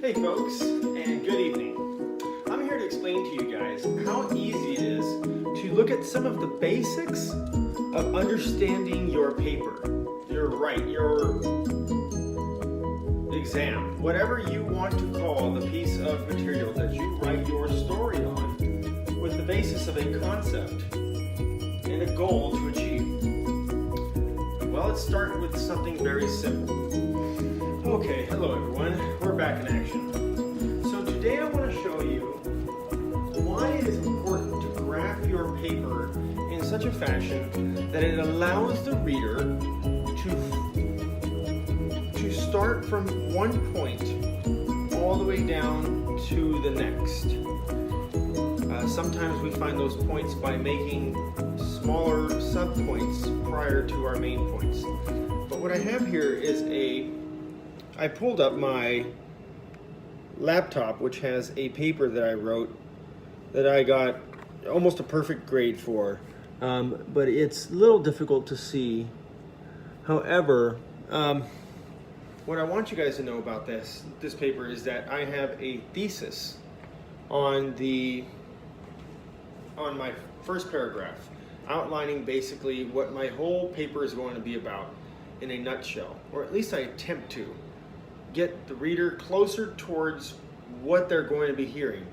Hey folks, and good evening. I'm here to explain to you guys how easy it is to look at some of the basics of understanding your paper, your exam, whatever you want to call the piece of material that you write your story on, with the basis of a concept and a goal to achieve. Well, let's start with something very simple. Okay, hello everyone, we're back in action. So today I want to show you why it is important to graph your paper in such a fashion that it allows the reader to start from one point all the way down to the next. Sometimes we find those points by making smaller subpoints prior to our main points. But what I have here is I pulled up my laptop, which has a paper that I wrote that I got almost a perfect grade for, but it's a little difficult to see. However, what I want you guys to know about this paper is that I have a thesis on my first paragraph, outlining basically what my whole paper is going to be about in a nutshell, or at least I attempt to get the reader closer towards what they're going to be hearing.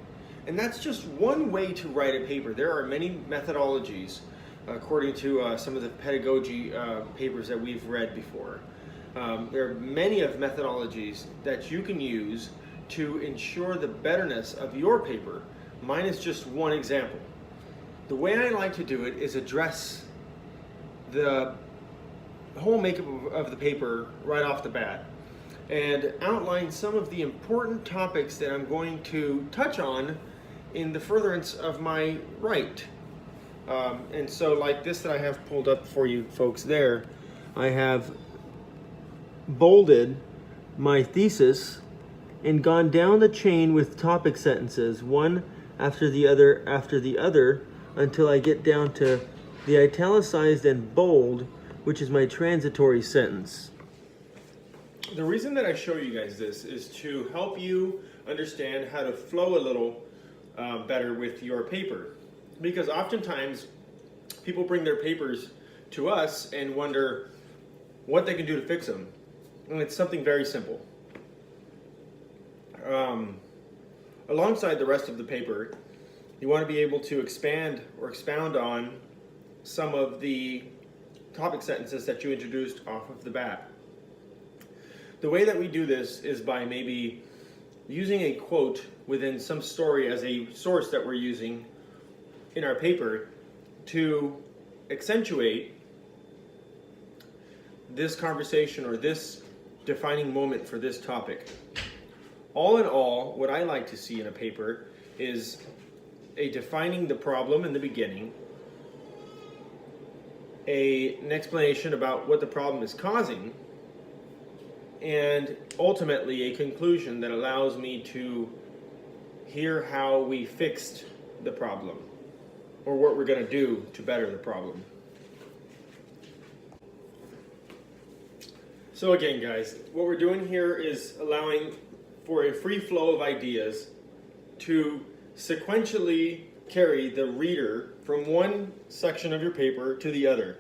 And that's just one way to write a paper. There are many methodologies, according to some of the pedagogy papers that we've read before. There are many of methodologies that you can use to ensure the betterness of your paper. Mine is just one example. The way I like to do it is address the whole makeup of the paper right off the bat, and outline some of the important topics that I'm going to touch on in the furtherance of my write. And so like this that I have pulled up for you folks there, I have bolded my thesis and gone down the chain with topic sentences, one after the other, until I get down to the italicized and bold, which is my transitory sentence. The reason that I show you guys this is to help you understand how to flow a little better with your paper. Because oftentimes people bring their papers to us and wonder what they can do to fix them. And it's something very simple. Alongside the rest of the paper, you want to be able to expand or expound on some of the topic sentences that you introduced off of the bat. The way that we do this is by maybe using a quote within some story as a source that we're using in our paper to accentuate this conversation or this defining moment for this topic. All in all, what I like to see in a paper is defining the problem in the beginning, an explanation about what the problem is causing, and ultimately a conclusion that allows me to hear how we fixed the problem or what we're going to do to better the problem. So again, guys, what we're doing here is allowing for a free flow of ideas to sequentially carry the reader from one section of your paper to the other.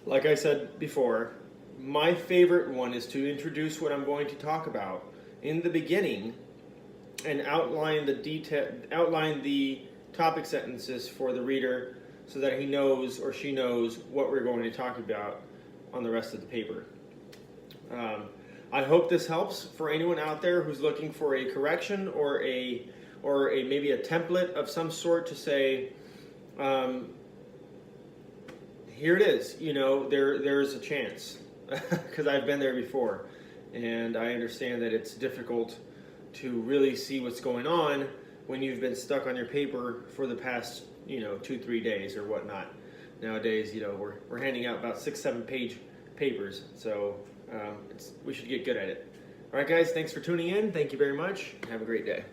Like I said before, my favorite one is to introduce what I'm going to talk about in the beginning and outline the topic sentences for the reader so that he knows or she knows what we're going to talk about on the rest of the paper. I hope this helps for anyone out there who's looking for a correction or maybe a template of some sort to say, here it is, there's a chance. Because I've been there before, and I understand that it's difficult to really see what's going on when you've been stuck on your paper for the past 2-3 days or whatnot. Nowadays, we're handing out about 6-7 page papers, so we should get good at it. All right, guys, thanks for tuning in. Thank you very much. Have a great day.